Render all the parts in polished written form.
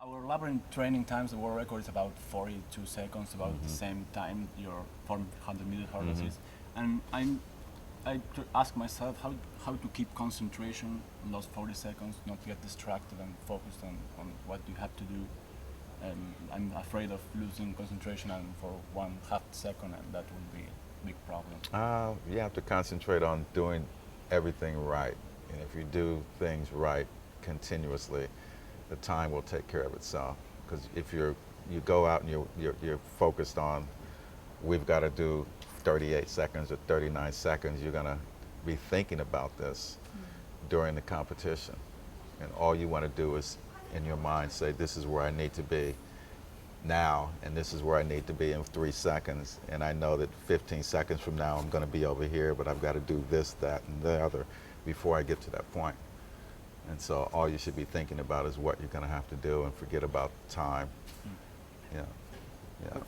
Our labyrinth training times, the world record is about 42 seconds, about the same time your 400-meter hurdles is. And ask myself how to keep concentration in those 40 seconds, not to get distracted and focused on what you have to do. I'm afraid of losing concentration and for 1/2 second, and that will be a big problem. You have to concentrate on doing everything right. And if you do things right continuously, the time will take care of itself. Because if you go out and you're focused on, we've got to do 38 seconds or 39 seconds, you're going to be thinking about this during the competition. And all you want to do is, in your mind, say, this is where I need to be now, and this is where I need to be in 3 seconds. And I know that 15 seconds from now, I'm going to be over here, but I've got to do this, that, and the other before I get to that point. And so all you should be thinking about is what you're going to have to do, and forget about time. Yeah, yeah.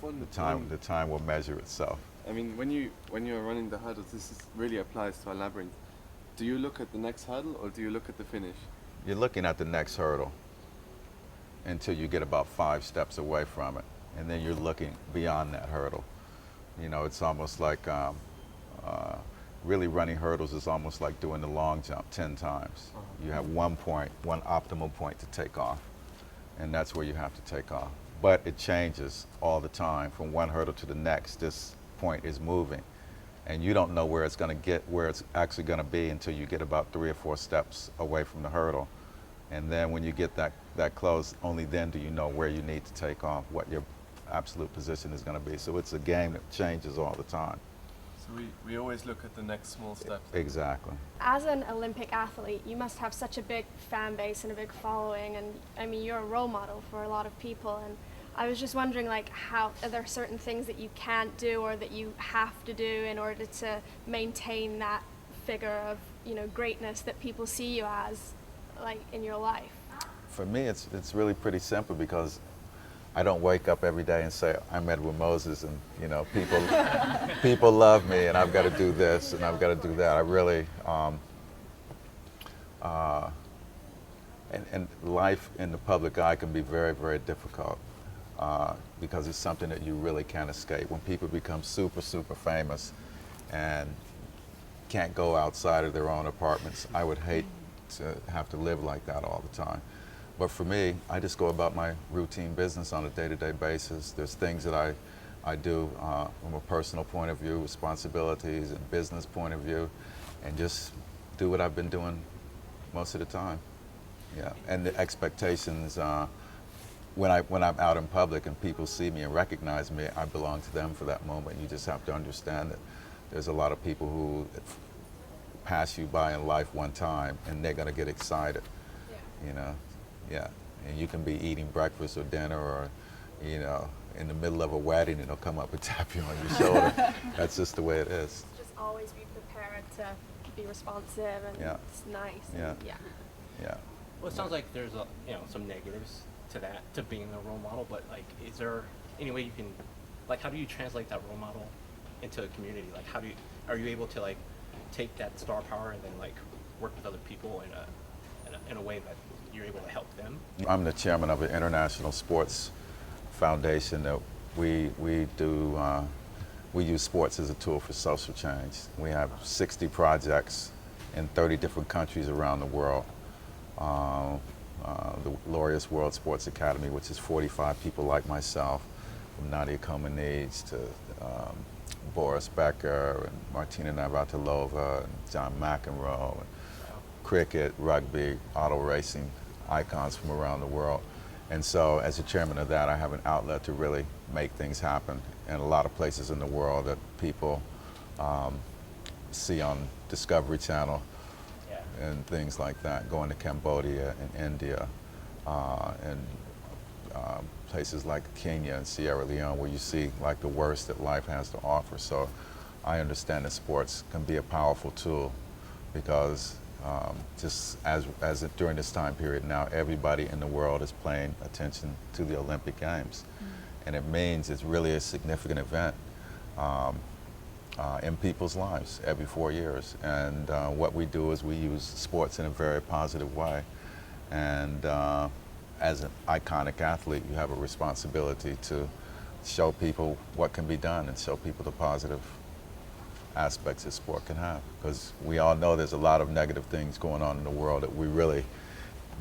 The time will measure itself. I mean, when you're running the hurdles, really applies to a labyrinth. Do you look at the next hurdle or do you look at the finish? You're looking at the next hurdle until you get about 5 steps away from it, and then you're looking beyond that hurdle. You know, it's almost like really running hurdles is almost like doing the long jump 10 times. You have one optimal point to take off, and that's where you have to take off. But it changes all the time. From one hurdle to the next, this point is moving, and you don't know where it's going to get, where it's actually going to be until you get about 3 or 4 steps away from the hurdle. And then when you get that close, only then do you know where you need to take off, what your absolute position is going to be. So it's a game that changes all the time. So we always look at the next small step. Exactly. As an Olympic athlete, you must have such a big fan base and a big following, and I mean, you're a role model for a lot of people. And I was just wondering, like, are there certain things that you can't do or that you have to do in order to maintain that figure of, you know, greatness that people see you as, like, in your life? For me, it's really pretty simple, because I don't wake up every day and say, I'm Edwin Moses, and, you know, people love me, and I've got to do this, and I've got to do that. I really, and life in the public eye can be very, very difficult, because it's something that you really can't escape. When people become super, super famous and can't go outside of their own apartments, I would hate to have to live like that all the time. But for me, I just go about my routine business on a day-to-day basis. There's things that I do from a personal point of view, responsibilities and business point of view, and just do what I've been doing most of the time. Yeah, and the expectations, when I'm out in public and people see me and recognize me, I belong to them for that moment. You just have to understand that there's a lot of people who pass you by in life one time, and they're going to get excited. Yeah. You know. Yeah, and you can be eating breakfast or dinner, or, you know, in the middle of a wedding, and they'll come up and tap you on your shoulder. That's just the way it is. Just always be prepared to be responsive, and it's nice. Yeah. Yeah. Well, it sounds like there's some negatives to that, to being a role model. But like, is there any way you can, like, how do you translate that role model into a community? Like, are you able to, like, take that star power and then, like, work with other people in a way that you're able to help them? I'm the chairman of an international sports foundation that we use sports as a tool for social change. We have 60 projects in 30 different countries around the world. The Laureus World Sports Academy, which is 45 people like myself, from Nadia Comaneci to Boris Becker and Martina Navratilova and John McEnroe, and cricket, rugby, auto racing icons from around the world. And so as the chairman of that, I have an outlet to really make things happen in a lot of places in the world that people see on Discovery Channel and things like that, going to Cambodia and India and places like Kenya and Sierra Leone, where you see like the worst that life has to offer. So I understand that sports can be a powerful tool, because just as during this time period now, everybody in the world is paying attention to the Olympic Games. And it means it's really a significant event in people's lives every 4 years. And what we do is we use sports in a very positive way. And as an iconic athlete, you have a responsibility to show people what can be done and show people the positive aspects that sport can have. Because we all know there's a lot of negative things going on in the world that we really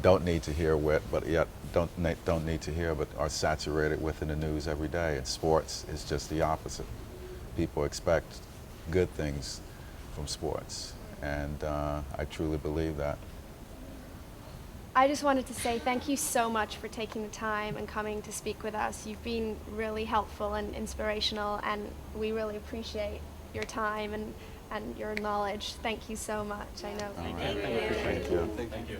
don't need to hear with, but yet don't need to hear, but are saturated with in the news every day. And sports is just the opposite. People expect good things from sports, and I truly believe that. I just wanted to say thank you so much for taking the time and coming to speak with us. You've been really helpful and inspirational, and we really appreciate your time and your knowledge. Thank you so much. I know. All right. Thank you. Thank you. Thank you. Thank you.